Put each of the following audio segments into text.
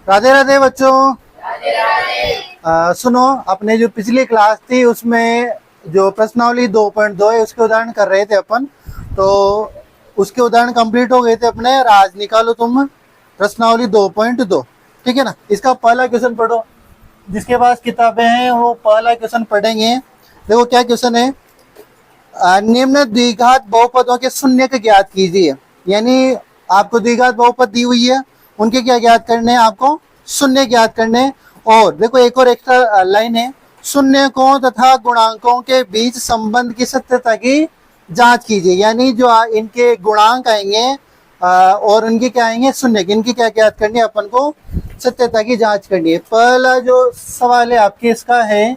राधे राधे बच्चों। सुनो, अपने जो पिछली क्लास थी उसमें जो प्रश्नावली 2.2 है उसके उदाहरण कर रहे थे अपन, तो उसके उदाहरण कंप्लीट हो गए थे अपने। आज निकालो तुम प्रश्नावली 2.2, ठीक है ना। इसका पहला क्वेश्चन पढ़ो, जिसके पास किताबें हैं वो पहला क्वेश्चन पढ़ेंगे। देखो क्या क्वेश्चन है। निम्न द्विघात बहुपदों के शून्यक ज्ञात कीजिए। यानी आपको द्विघात बहुपद दी हुई है, उनके क्या ज्ञात करने हैं, आपको शून्य ज्ञात करने। और देखो एक और एक्स्ट्रा लाइन है, शून्यकों तथा गुणांकों के बीच संबंध की सत्यता की जांच कीजिए। यानी जो इनके गुणांक आएंगे और उनके क्या आएंगे, शून्य, इनकी क्या ज्ञात करनी है, अपन को सत्यता की जांच करनी है। पहला जो सवाल है आपके इसका है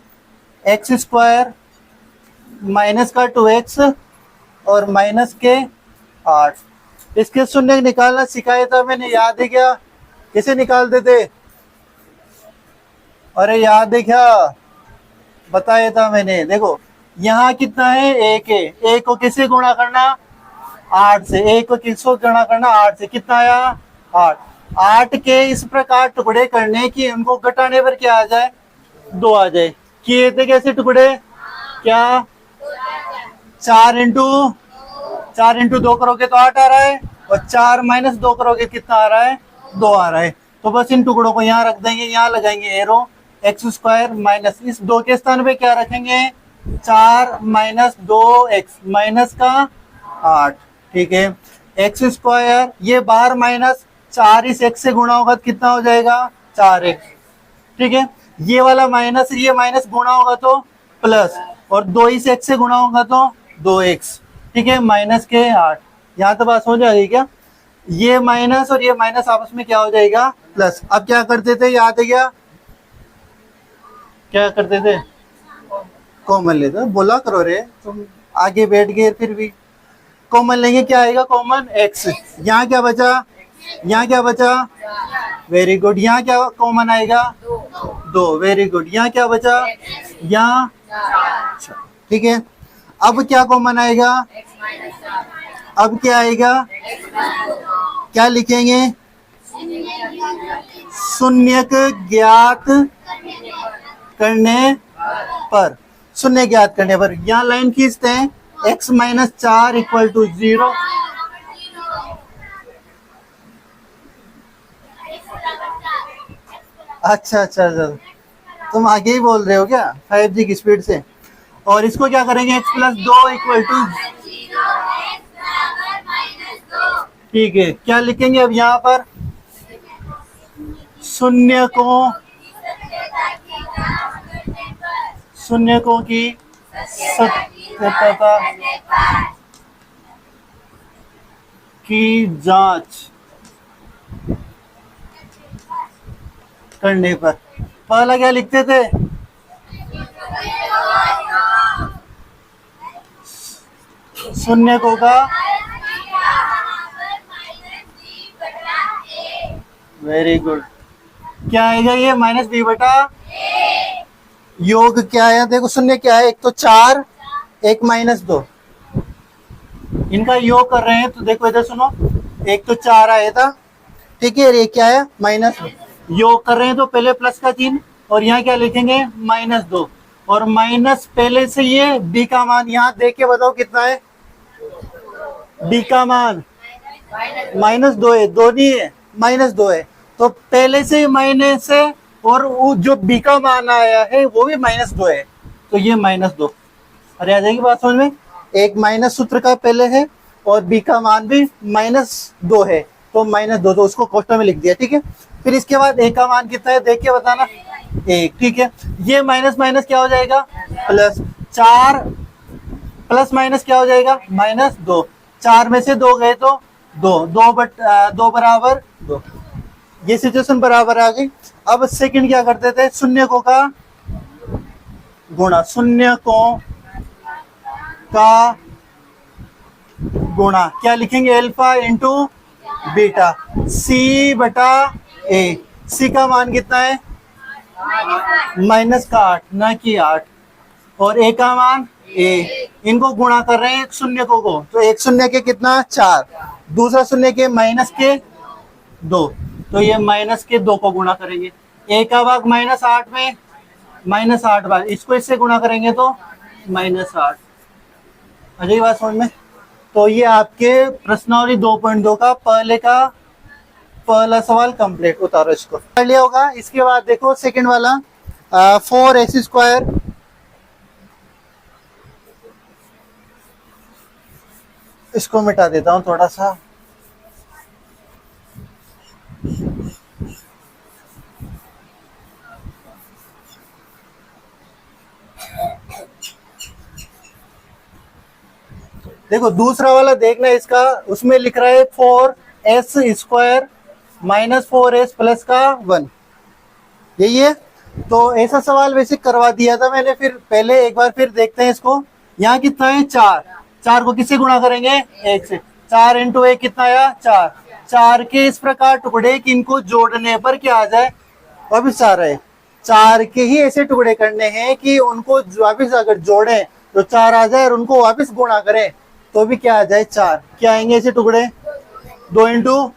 एक्स स्क्वायर माइनस का 2x और माइनस के 8, इसके शून्य निकालना सिखाया था मैंने, याद है क्या? कैसे निकालते थे? अरे याद है क्या? बताया था मैंने। देखो यहाँ कितना है, एक है, एक को किससे गुणा करना, 8 से। एक को किसको गुणा करना, 8 से। कितना आया, 8। 8 के इस प्रकार टुकड़े करने की उनको घटाने पर क्या आ जाए, 2 आ जाए। किए थे कैसे टुकड़े, क्या 4 इंटू 2 करोगे तो 8 आ रहा है, और 4 माइनस 2 करोगे कितना आ रहा है, 2 आ रहा है। तो बस इन टुकड़ों को यहाँ रख देंगे, यहाँ लगाएंगे एरो, एक्स स्क्वायर माइनस इस 2 के स्थान पे क्या रखेंगे, 4 माइनस 2x माइनस का 8, ठीक है। एक्स स्क्वायर, ये बाहर माइनस, 4 इस x से गुणा होगा तो कितना हो जाएगा, 4x, ठीक है। ये वाला माइनस, ये माइनस गुणा होगा तो प्लस, और 2 इस x से गुणा होगा तो 2x, ठीक है, माइनस के 8। यहाँ तो बात हो जाएगी क्या, ये माइनस और ये माइनस आपस में क्या हो जाएगा, प्लस। अब क्या करते थे, याद है क्या करते थे, कॉमन लेते, बोला करो रे तुम, आगे बैठ गए फिर भी। कॉमन लेंगे, क्या आएगा कॉमन, x। यहाँ क्या बचा, यहाँ क्या बचा, वेरी गुड। यहाँ क्या कॉमन आएगा, 2, वेरी गुड। यहाँ क्या बचा, यहाँ, ठीक है। अब क्या कॉमन आएगा, अब क्या आएगा, क्या लिखेंगे, शून्यक ज्ञात करने पर, शून्य ज्ञात करने पर। यहाँ लाइन खींचते हैं, x माइनस 4 इक्वल टू 0। अच्छा, तुम आगे ही बोल रहे हो क्या 5G की स्पीड से। और इसको क्या करेंगे, x प्लस 2 इक्वल टू, ठीक है। क्या लिखेंगे अब यहाँ पर, शून्यकों की सत्यता की जांच करने पर। पहला क्या लिखते थे, शून्यकों का, वेरी गुड। क्या आएगा ये, माइनस b बटा, योग क्या है, देखो शून्य क्या है, एक तो 4, एक माइनस 2, इनका योग कर रहे हैं। तो देखो इधर सुनो, एक तो 4 आया था, ठीक है, ये क्या है, माइनस, योग कर रहे हैं तो पहले प्लस का चिन्ह, और यहाँ क्या लिखेंगे, माइनस 2, और माइनस पहले से ये b का मान यहाँ देख के बताओ कितना है, b का मान माइनस 2 है, 2 नहीं है, माइनस 2 है। तो पहले से माइनस है, और वो जो b का मान आया है वो भी माइनस 2 है, तो ये माइनस 2। अरे आ जाएगी बात समझ में, एक माइनस सूत्र का पहले है और b का मान भी माइनस 2 है, तो माइनस 2, तो उसको कोष्ठक में लिख दिया, ठीक है। फिर इसके बाद a का मान कितना है देख के बताना, 1, ठीक है। ये माइनस माइनस क्या हो जाएगा, प्लस, 4 प्लस माइनस क्या हो जाएगा, माइनस 2, 4 में से 2 गए तो 2 बराबर 2, ये सिचुएशन बराबर आ गई। अब सेकंड क्या करते थे, शून्यकों का गुणा, शून्यकों का गुणा क्या लिखेंगे, अल्फा इंटू बीटा, c बटा a। c का मान कितना है, माइनस का 8, ना कि 8, और a का मान a। इनको गुणा कर रहे हैं शून्यकों को, तो एक शून्य के कितना, 4, दूसरा शून्य के माइनस के 2, तो ये माइनस के 2 को गुणा करेंगे, ए का भाग -8 में -8 बार, इसको इससे गुणा करेंगे तो -8। अजय बात समझ में। तो ये आपके प्रश्नावली 2.2 का पहला सवाल कंप्लीट। उतारो इसको, कर लिया होगा। इसके बाद देखो सेकंड वाला 4x²। इसको मिटा देता हूं थोड़ा सा। देखो दूसरा वाला देखना इसका, उसमें लिख रहा है 4s² -4s प्लस का 1, यही है। तो ऐसा सवाल वैसे करवा दिया था मैंने, फिर पहले एक बार फिर देखते हैं इसको। यहाँ कितना है 4, 4 को किससे गुणा करेंगे 1 से, 4 × 1 कितना आया 4। 4 के इस प्रकार टुकड़े कि इनको जोड़ने पर क्या आ जाए, वापिस 4 है। 4 के ही ऐसे टुकड़े करने हैं कि उनको वापिस अगर जोड़े तो 4 आ जाए और उनको वापिस गुणा करें तो भी क्या आ जाए 4। क्या आएंगे ऐसे टुकड़े 2 × 2,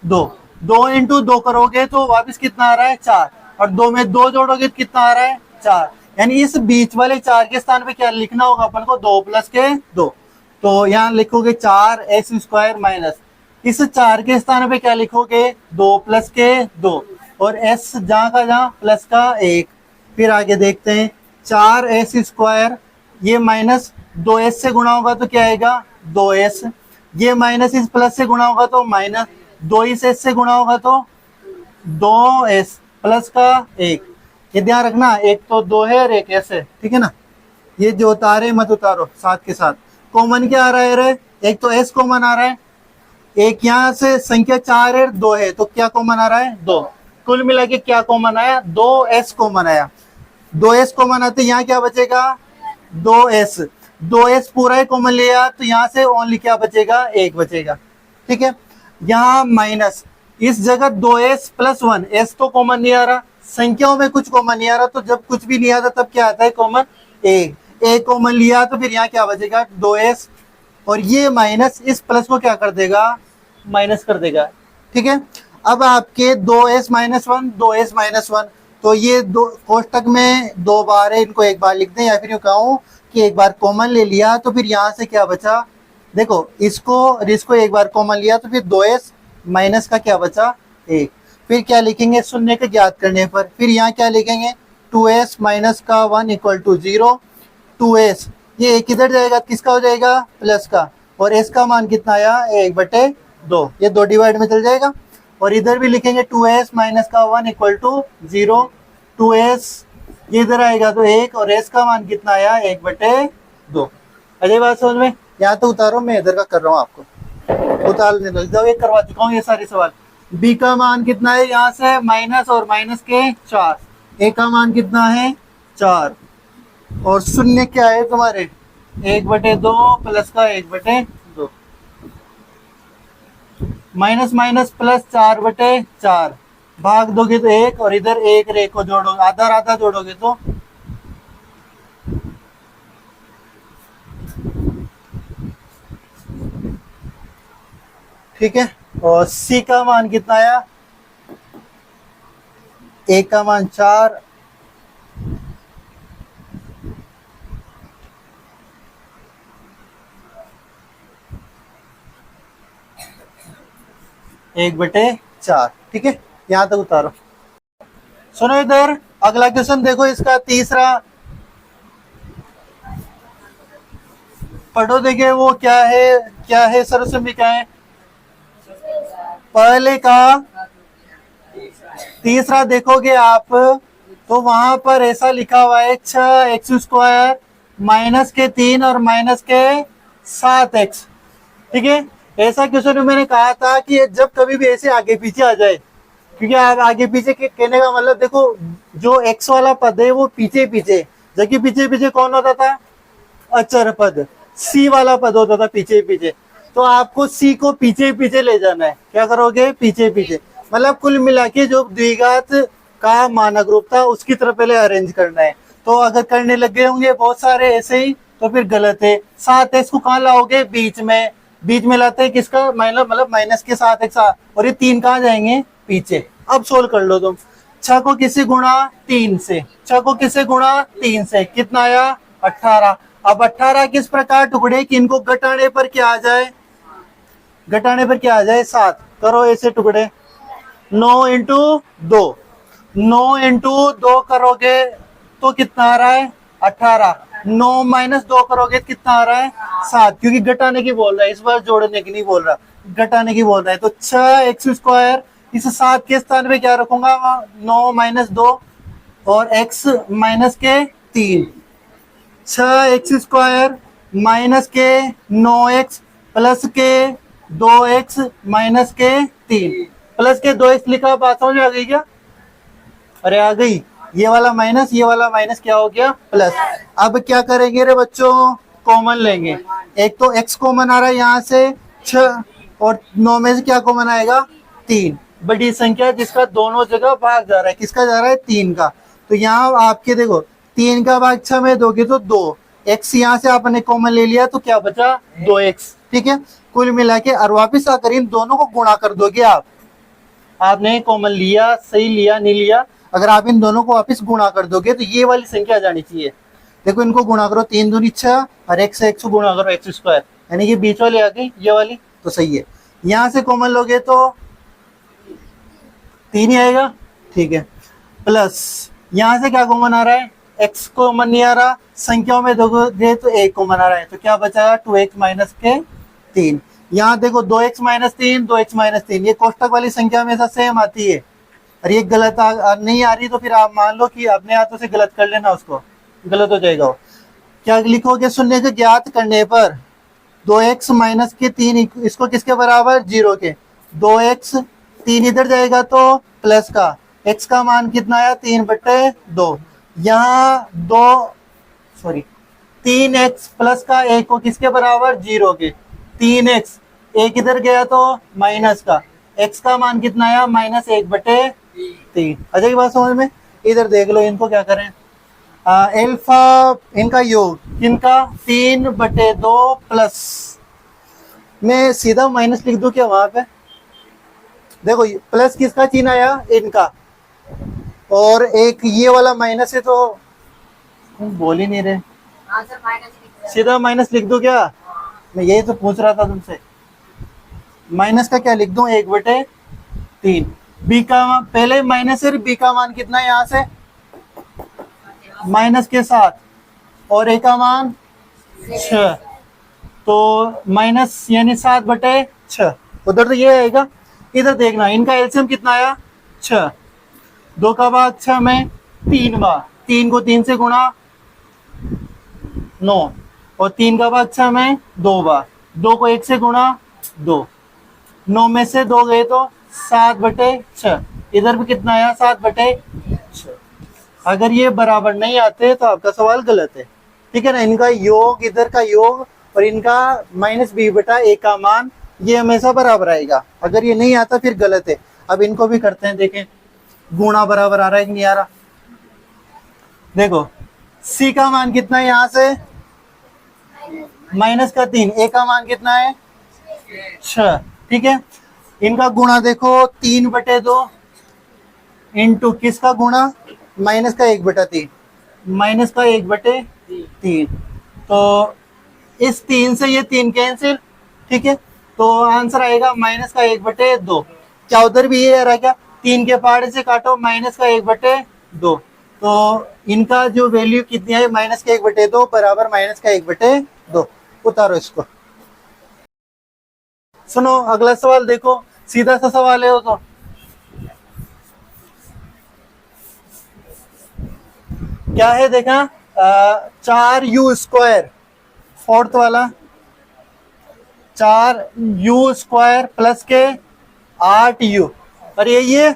2 × 2 करोगे तो वापिस कितना आ रहा है 4, और 2 में 2 जोड़ोगे तो कितना आ रहा है 4। यानी इस बीच वाले 4 के स्थान पे क्या लिखना होगा अपन को 2 + के 2। तो यहाँ लिखोगे 4s² माइनस, इस 4 के स्थान पे क्या लिखोगे 2 + के 2, और s जहाँ का जहाँ प्लस का 1। फिर आगे देखते हैं 4s², ये माइनस 2s से गुणा होगा तो क्या आएगा 2s, ये माइनस इस प्लस से गुणा होगा तो माइनस, 2 इस s से गुणा होगा तो 2s प्लस का 1। ये ध्यान रखना, एक तो 2 है और एक s है, ठीक है ना। ये जो उतारे मत उतारो, साथ के साथ कॉमन क्या आ रहा है रे, एक तो s कॉमन आ रहा है, एक यहाँ से संख्या 4 है 2 है, तो क्या कॉमन आ रहा है 2। कुल मिला के क्या कॉमन आया 2s कॉमन आया। 2s कॉमन आते यहाँ क्या बचेगा 2s, 2s पूरा ही कॉमन लिया तो यहाँ से ओनली क्या बचेगा 1 बचेगा, ठीक है। यहाँ माइनस, इस जगह 2s + 1, s तो कॉमन नहीं आ रहा, संख्याओं में कुछ कॉमन नहीं आ रहा, तो जब कुछ भी नहीं आता तब क्या आता है कॉमन, a कॉमन लिया तो फिर यहाँ क्या बचेगा 2s, और ये माइनस इस प्लस को क्या कर देगा माइनस कर देगा, ठीक है। अब आपके 2s - 1, 2s - 1, तो ये दो कोष्टक में 2 बार है, इनको एक बार लिख दें, या फिर यूँ कहूँ कि एक बार कॉमन ले लिया तो फिर यहाँ से क्या बचा, देखो इसको और इसको एक बार कॉमन लिया तो फिर 2s माइनस का क्या बचा 1। फिर क्या लिखेंगे शून्य के ज्ञात करने पर, फिर यहाँ क्या लिखेंगे 2s - का 1 = 0। 2s ये एक इधर जाएगा, किसका हो जाएगा प्लस का, और s का मान कितना आया 1/2, ये 2 डिवाइड में चल जाएगा। और इधर भी लिखेंगे 2s - का 1 = 0, 2s ये इधर आएगा तो 1, और s का मान कितना आया 1/2। अजय बात समझ में। यहाँ तो उतारो, मैं इधर का कर रहा हूँ, आपको उतारने दो, जब एक करवा चुका हूँ ये सारे सवाल। b का मान कितना है यहाँ से माइनस, और माइनस के 4, a का मान कितना है 4, और शून्य क्या है तुम्हारे 1/2 प्लस का 1/2, माइनस माइनस प्लस 4/4, भाग दोगे तो 1, और इधर 1 रे को जोड़ोगे, आधा आधा जोड़ोगे तो ठीक है। और c का मान कितना आया, a का मान 4, एक बटे 4, ठीक है। यहां तक उतारो। सुनो इधर अगला क्वेश्चन देखो, इसका तीसरा पढ़ो, देखिए वो क्या है सरस्वती में क्या है। पहले का तीसरा देखोगे आप तो वहां पर ऐसा लिखा हुआ है 6x² -3 और -7x, ठीक है। ऐसा क्वेश्चन मैंने कहा था कि जब कभी भी ऐसे आगे पीछे आ जाए, क्योंकि आप आगे पीछे कहने का मतलब देखो जो x वाला पद है वो पीछे पीछे, जबकि पीछे पीछे कौन होता था अचर पद, c वाला पद होता था पीछे पीछे। तो आपको c को पीछे पीछे ले जाना है, क्या करोगे पीछे पीछे, मतलब कुल मिला के जो द्विघात का मानक रूप था उसकी तरफ पहले अरेंज करना है। तो अगर करने लग गए होंगे बहुत सारे ऐसे ही तो फिर गलत है। 7x को कहाँ लाओगे बीच में लाते हैं किसका मतलब -के 7x, और ये 3 कहाँ जाएंगे पीछे, अब सोल्व कर लो तुम। 6 को किससे गुणा 3 से, 6 को किससे गुणा 3 से, कितना आया 18। अब 18 किस प्रकार टुकड़े कि इनको घटाने पर क्या आ जाए, घटाने पर क्या आ जाए 7। करो ऐसे टुकड़े, 9 इंटू 2, 9 इंटू 2 करोगे तो कितना आ रहा है 18। 9 माइनस 2 करोगे तो कितना आ रहा है 7, क्योंकि घटाने की बोल रहा है, इस बार जोड़ने की नहीं बोल रहा, घटाने की बोल रहा है। तो 6x², इस 7 के स्थान पे क्या रखूंगा 9 माइनस 2 और x माइनस के 3। 6x² माइनस के 9x प्लस के 2x माइनस के 3 प्लस के 2x लिखा, बात समझ आ गई क्या? अरे आ गई। ये वाला माइनस, ये वाला माइनस क्या हो गया प्लस। अब क्या करेंगे रे बच्चों, कॉमन लेंगे। एक तो x कॉमन आ रहा है यहाँ से 6 और 9 में से क्या कॉमन आएगा 3। बड़ी संख्या जिसका दोनों जगह भाग जा रहा है, किसका जा रहा है 3 का। तो यहाँ आपके देखो 3 का भाग 6 में दोगे तो 2, x यहाँ से आपने कॉमन ले लिया तो क्या बचा 2x। ठीक है, कुल मिला के और वापिस आकर इन दोनों को गुणा कर दोगे आप। आपने कॉमन लिया, सही लिया नहीं लिया, अगर आप इन दोनों को वापस गुणा कर दोगे तो ये वाली संख्या आ जानी चाहिए। देखो इनको गुणा करो, 3 दूनी 6 और x से x गुणा करो x², यानी कि बीच वाली आ गई ये वाली, तो सही है। यहां से कॉमन लोगे तो 3 ही आएगा, ठीक है। प्लस यहां से क्या कॉमन आ रहा है, x कॉमन नहीं आ रहा, संख्याओं में दोगे तो 1 कॉमन आ रहा है, तो क्या बचा 2x माइनस के 3। यहाँ देखो 2x माइनस 3, 2x माइनस 3, ये कोष्टक वाली संख्या में से सेम आती है। और ये गलत नहीं आ रही तो फिर आप मान लो कि अपने हाथों से गलत कर लेना, उसको गलत हो जाएगा वो। क्या लिखोगे, शून्य को ज्ञात करने पर 2x माइनस के 3, इसको किसके बराबर 0 के, 2x 3 इधर जाएगा तो प्लस का x का मान कितना आया 3/2। यहाँ 3x प्लस का 1 को किसके बराबर 0 के, 3x 1 इधर गया तो माइनस का x का मान कितना आया -1/3। अच्छा ये बात समझ में। इधर देख लो इनको क्या करें, एल्फा इनका योग इनका 3/2 प्लस, मैं सीधा माइनस लिख दूं क्या वहां पे। देखो प्लस किसका चिन्ह आया इनका, और एक ये वाला माइनस है तो बोल ही नहीं रहे, सीधा माइनस लिख दूं क्या, मैं यही तो पूछ रहा था तुमसे। माइनस का क्या लिख दूं 1/3। बी का पहले माइनस है, बी का मान कितना है यहाँ से माइनस के साथ, और ए का मान 6, तो माइनस यानी 7/6, उधर तो ये आएगा। इधर देखना इनका एलसीएम कितना आया 6, 2 का भाग 6 में 3 बार, 3 को 3 से गुणा 9, और 3 का भाग 6 में 2 बार, 2 को 1 से गुणा 2, 9 में से 2 गए तो 7/6, इधर भी कितना आया 7/6। अगर ये बराबर नहीं आते तो आपका सवाल गलत है, ठीक है ना। इनका योग, इधर का योग और इनका -b/a का मान ये हमेशा बराबर आएगा, अगर ये नहीं आता फिर गलत है। अब इनको भी करते हैं, देखें गुणा बराबर आ रहा है कि नहीं आ रहा। देखो c का मान कितना है यहाँ से -3, a का मान कितना है 6, ठीक है। इनका गुणा देखो 3/2 इंटू किसका गुणा माइनस का 1/3, माइनस का 1/3, तो इस 3 से ये 3 कैंसिल, ठीक है। तो आंसर आएगा माइनस का 1/2। क्या उधर भी ये आ रहा है क्या, 3 के पहाड़े से काटो माइनस का 1/2, तो इनका जो वैल्यू कितनी है माइनस का 1/2 बराबर माइनस का 1/2। उतारो इसको। सुनो अगला सवाल देखो, सीधा सा सवाल है वो तो। क्या है देखा, 4u², फोर्थ वाला 4u² प्लस के 8u, और यही है,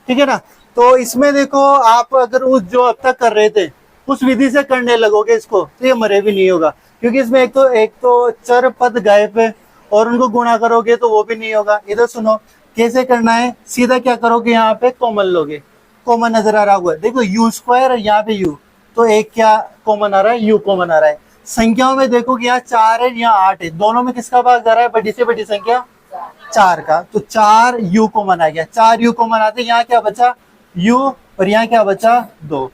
ठीक है ना। तो इसमें देखो आप अगर उस जो अब तक कर रहे थे उस विधि से करने लगोगे इसको तो ये मरे भी नहीं होगा, क्योंकि इसमें एक तो चर पद गायब है और उनको गुणा करोगे तो वो भी नहीं होगा। इधर सुनो कैसे करना है, सीधा क्या करोगे यहाँ पे कॉमन लोगे, कॉमन नजर आ रहा होगा, देखो u² और यहाँ पे u, तो एक क्या कॉमन आ रहा है u कॉमन आ रहा है। संख्याओं में देखो कि यहाँ 4 है यहाँ 8 है, दोनों में किसका भाग जा रहा है बड़ी से बड़ी संख्या 4 का, तो 4 u कॉमन आ गया, 4 u कॉमन आते यहाँ क्या बचा u और यहाँ क्या बचा 2।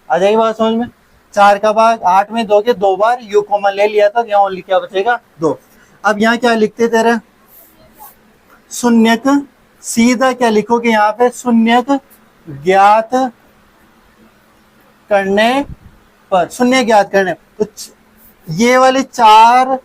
आ जाएगी बात समझ में। 4 का भाग 8 में 2 के 2 बार u कॉमन ले लिया था, यहाँ ओनली क्या बचेगा 2। अब यहाँ क्या लिखते तेरे शून्यक, सीधा क्या लिखोगे यहाँ पे शून्यक ज्ञात करने पर, शून्य ज्ञात करने तो ये वाले 4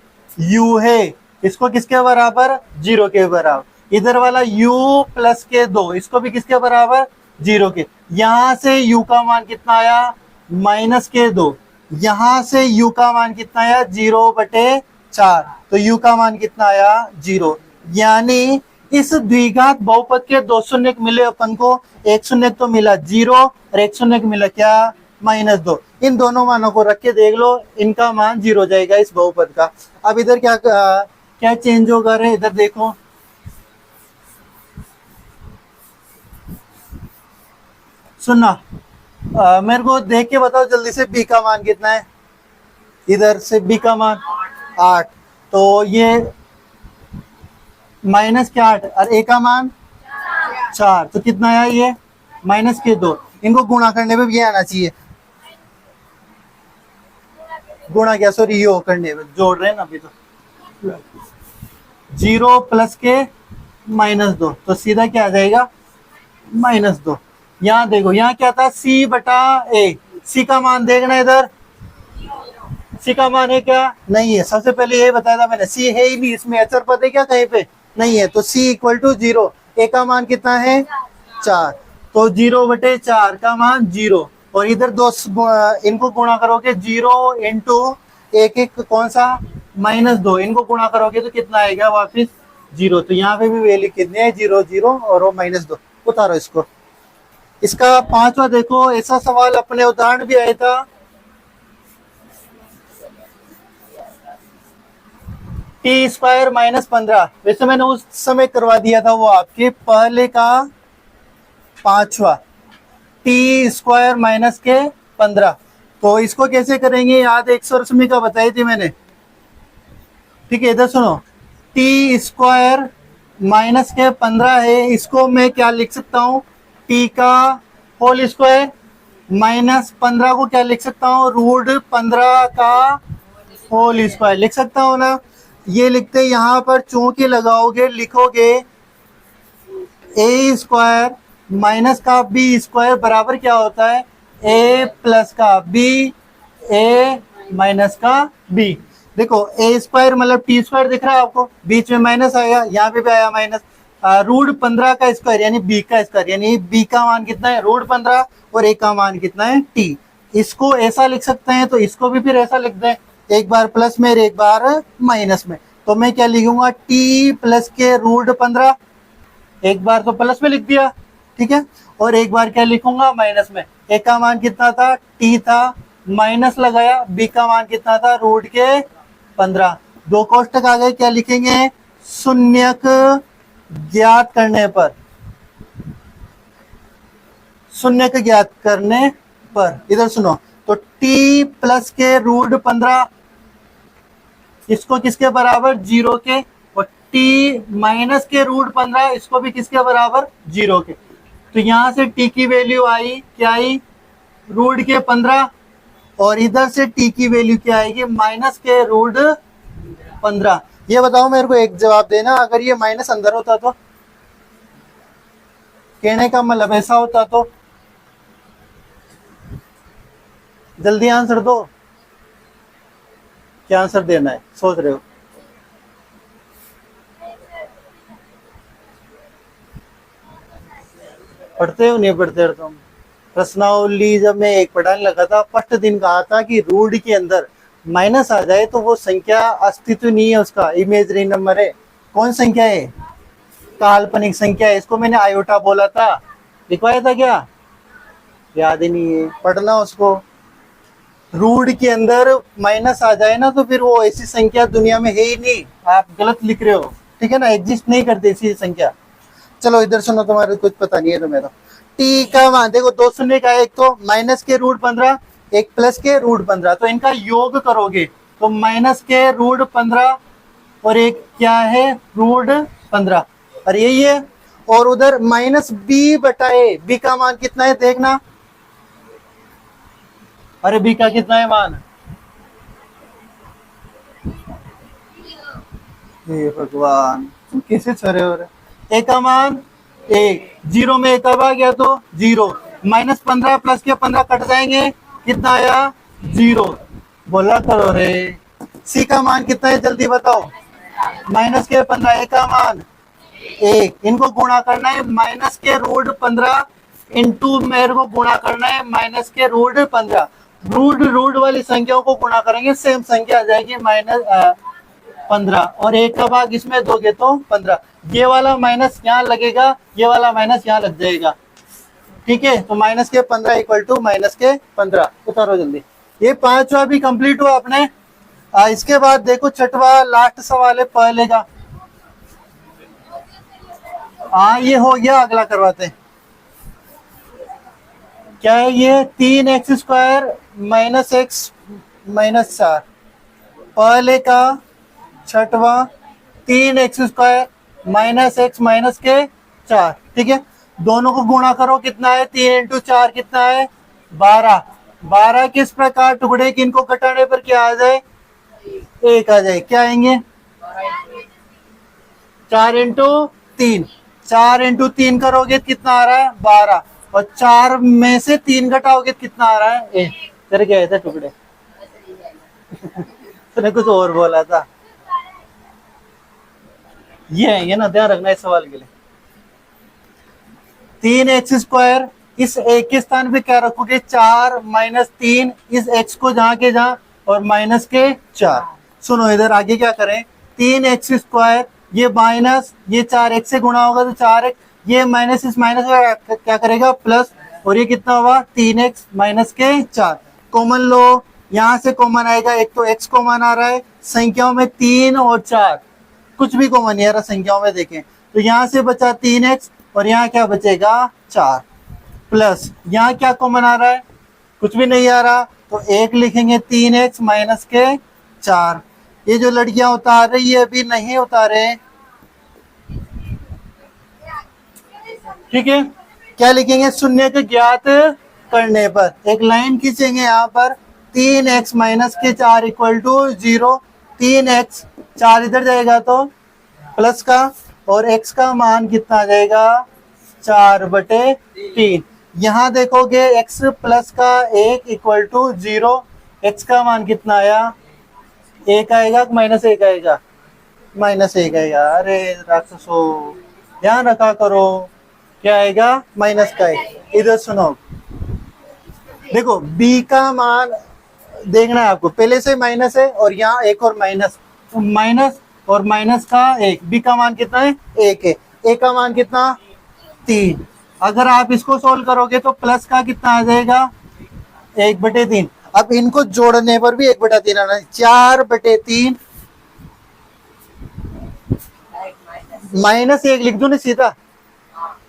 u है, इसको किसके बराबर 0 के बराबर, इधर वाला u प्लस के 2 इसको भी किसके बराबर 0 के। यहां से u का मान कितना आया माइनस के 2, यहां से u का मान कितना आया 0/4, तो u का मान कितना आया 0। यानी इस द्विघात बहुपद के 2 शून्य मिले अपन को, एक शून्य तो मिला 0 और एक शून्य मिला क्या -2। इन दोनों मानों को रख के देख लो, इनका मान 0 हो जाएगा इस बहुपद का। अब इधर क्या क्या चेंज होगा रे, इधर देखो सुनना, मेरे को देख के बताओ जल्दी से b का मान कितना है, इधर से b का मान 8, तो ये माइनस के 8 और a का मान 4, तो कितना आया ये माइनस के 2। इनको गुणा करने में भी आना चाहिए, गुणा क्या सॉरी यो करने में, जोड़ रहे हैं ना अभी तो 0 प्लस के -2, तो सीधा क्या आ जाएगा -2। यहाँ देखो यहाँ क्या था c/a, c का मान देखना इधर, c का मान है क्या नहीं है, सबसे पहले ये बताया था मैंने c है ही नहीं, इसमें अचर पद है क्या कहीं पे नहीं है, तो c = 0, a का मान कितना है 4, तो 0/4 का मान 0, और इधर दो इनको गुणा करोगे 0 × एक कौन सा -2, इनको गुणा करोगे तो कितना आएगा वापिस 0, तो यहाँ पे भी वैल्यू कितनी है 0 0 और वो -2। उतारो इसको। इसका 5वां देखो, ऐसा सवाल अपने उदाहरण भी आया था, t² -15, वैसे मैंने उस समय करवा दिया था वो आपके पहले का 5वां t² -15, तो इसको कैसे करेंगे याद 180 का बताई थी मैंने, ठीक है। इधर सुनो t² -15 है, इसको मैं क्या लिख सकता हूँ t का होल स्क्वायर -15 को क्या लिख सकता हूँ √15 का होल स्क्वायर लिख सकता हूँ ना। ये लिखते यहाँ पर चौके लगाओगे, लिखोगे a² माइनस का b² बराबर क्या होता है a प्लस का b, a माइनस का b। देखो a² मतलब t² दिख रहा है आपको, बीच में माइनस आया, यहाँ पे भी आया माइनस, √15 का स्क्वायर यानी b का स्क्वायर, यानी b का मान कितना है √15 और a का मान कितना है t। इसको ऐसा लिख सकते हैं, तो इसको भी फिर ऐसा लिख दें, एक बार प्लस में एक बार माइनस में, तो मैं क्या लिखूंगा t प्लस के √15, एक बार तो प्लस में लिख दिया ठीक है, और एक बार क्या लिखूंगा माइनस में। a का मान कितना था t था, माइनस लगाया, b का मान कितना था √15, दो कोष्टक आ गए, क्या लिखेंगे शून्यक ज्ञात करने पर, शून्यक ज्ञात करने पर। इधर सुनो, तो t प्लस के √15 इसको किसके बराबर 0 के, और t माइनस के √15 इसको भी किसके बराबर 0 के। तो यहां से t की वैल्यू आई क्या आई √15, और इधर से t की वैल्यू क्या आएगी माइनस के √15। ये बताओ मेरे को एक जवाब देना, अगर ये माइनस अंदर होता तो, कहने का मतलब ऐसा होता तो, जल्दी आंसर दो, क्या आंसर देना है सोच रहे हो। पढ़ते हो नहीं पढ़ते हो तुम। प्रश्नावली जब मैं एक पढ़ाने लगा था, फर्स्ट दिन कहा था कि रूट के अंदर माइनस आ जाए तो वो संख्या अस्तित्व नहीं है, उसका इमेजरी नंबर है। कौन संख्या है काल्पनिक संख्या है, इसको मैंने आयोटा बोला था, लिखवाया था क्या याद ही नहीं है, पढ़ना उसको। रूट के अंदर माइनस आ जाए ना तो फिर वो ऐसी संख्या दुनिया में है ही नहीं, आप गलत लिख रहे हो ठीक है ना, एग्जिस्ट नहीं करती ऐसी संख्या। चलो इधर सुनो, तुम्हारे कुछ पता नहीं है तुम्हें तो। टी का मान देखो, दो शून्य का, एक तो माइनस के √15 एक प्लस के √15, तो इनका योग करोगे तो माइनस के √15 और एक क्या है √15, और यही है, और उधर माइनस बी बटा ए, बी का मान कितना है देखना, अरे बी का कितना है मान, हे भगवान तुम कैसे छरे हो रहे, ए का मान एक, जीरो में एक कब आ गया तो जीरो, माइनस 15 प्लस के 15 कट जाएंगे, कितना आया जीरो, बोला करो रे। सी का मान कितना है जल्दी बताओ, माइनस के 15, ए का मान एक, इनको गुणा करना है माइनस के रूट 15 इंटू मेरे को गुणा करना है माइनस के रूट 15, रूट रूट वाली संख्याओं को गुणा करेंगे सेम संख्या आ जाएगी माइनस 15, और एक का भाग इसमें दोगे तो 15, ये वाला माइनस यहाँ लगेगा, ये वाला माइनस यहाँ लग जाएगा, ठीक है। तो माइनस के 15 इक्वल टू माइनस के 15, उतारो जल्दी। ये पांचवा भी कंप्लीट हुआ अपने। इसके बाद देखो छठवा लास्ट सवाल है पहले का, ये हो गया, अगला करवाते हैं। क्या है ये, 3x² माइनस एक्स माइनस 4, पहले का छठवा 3x² माइनस एक्स माइनस के 4, ठीक है। दोनों को गुणा करो, कितना है 3 इंटू 4 कितना है 12, 12 किस प्रकार टुकड़े कि इनको घटाने पर क्या आ जाए, एक आ जाए, क्या आएंगे 4 इंटू 3, 4 इंटू 3 करोगे कितना आ रहा है 12, और 4 में से 3 घटाओगे कितना आ रहा है एक, तेरे क्या थे टुकड़े तूने कुछ और बोला था, ये ना ध्यान रखना इस सवाल के लिए। 3x², इस एक के स्थान पे क्या रखोगे 4 माइनस 3, इस x को जहां के जहां, और माइनस के 4। सुनो इधर आगे क्या करें, 3x², ये माइनस, ये 4x से गुणा होगा तो 4x, ये माइनस इस माइनस का क्या करेगा प्लस, और ये कितना हुआ 3x माइनस के 4, कॉमन लो, यहां से कॉमन आएगा, एक तो x कॉमन आ रहा है, संख्याओं में 3 और 4 कुछ भी कॉमन नहीं आ रहा संख्याओं में, देखें तो यहाँ से बचा 3x, और यहाँ क्या बचेगा 4, प्लस यहाँ क्या कॉमन आ रहा है, कुछ भी नहीं आ रहा, तो एक लिखेंगे 3x माइनस के 4। ये जो लड़कियां उतार रही है अभी नहीं उतारे, ठीक है। क्या लिखेंगे, शून्य को ज्ञात करने पर एक लाइन खींचेंगे यहाँ पर, 3x माइनस के 4 इक्वल टू 0, 3x 4 इधर जाएगा तो प्लस का, और x का मान कितना आ जाएगा 4/3। यहाँ देखोगे x प्लस का 1 इक्वल टू 0, x का मान कितना आया 1 आएगा, माइनस 1 आएगा, माइनस 1 आएगा, अरे राक्षसो ध्यान रखा करो, क्या आएगा माइनस का 1। इधर सुनो, देखो b का मान देखना है आपको, पहले से माइनस है और यहाँ एक और माइनस, तो माइनस और माइनस का 1, b का मान कितना है 1 है, a का मान कितना 3, अगर आप इसको सोल्व करोगे तो प्लस का कितना आ जाएगा 1/3, अब इनको जोड़ने पर भी 1/3 आना है, 4/3 माइनस 1 लिख दो ना सीधा,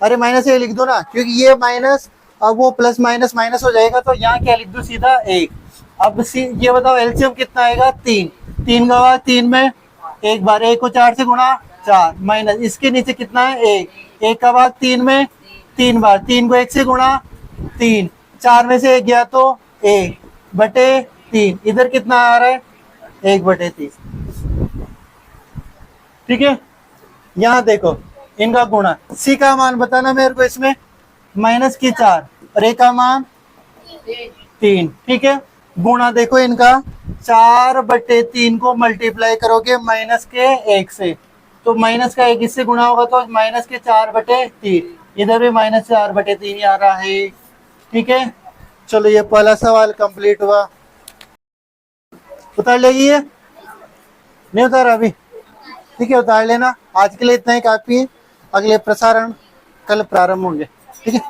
अरे माइनस 1 लिख दो ना, क्योंकि ये माइनस अब वो प्लस माइनस माइनस हो जाएगा, तो यहाँ क्या लिख दो सीधा 1। अब ये बताओ एलसीएम कितना आएगा 3, 3 का बाद 3 में एक बार, 1 को 4 से गुणा 4, माइनस इसके नीचे कितना है 1, 1 का बाद 3 में 3 बार, 3 को 1 से गुणा 3, 4 में से 1 गया तो 1/3, इधर कितना आ रहा है 1/3, ठीक है। यहाँ देखो इनका गुणा, सी का मान बताना मेरे को, इसमें माइनस की 4 और ए का मान 3, ठीक है। गुणा देखो इनका, 4/3 को मल्टीप्लाई करोगे माइनस के 1 से, तो माइनस का 1 इससे गुणा होगा तो माइनस के 4/3, इधर भी माइनस 4/3 ही आ रहा है, ठीक है। चलो ये पहला सवाल कंप्लीट हुआ, उतार लेगी ये, नहीं उतारा अभी, ठीक है उतार लेना। आज के लिए इतना ही काफी है, अगले प्रसारण कल प्रारंभ होंगे, ठीक है।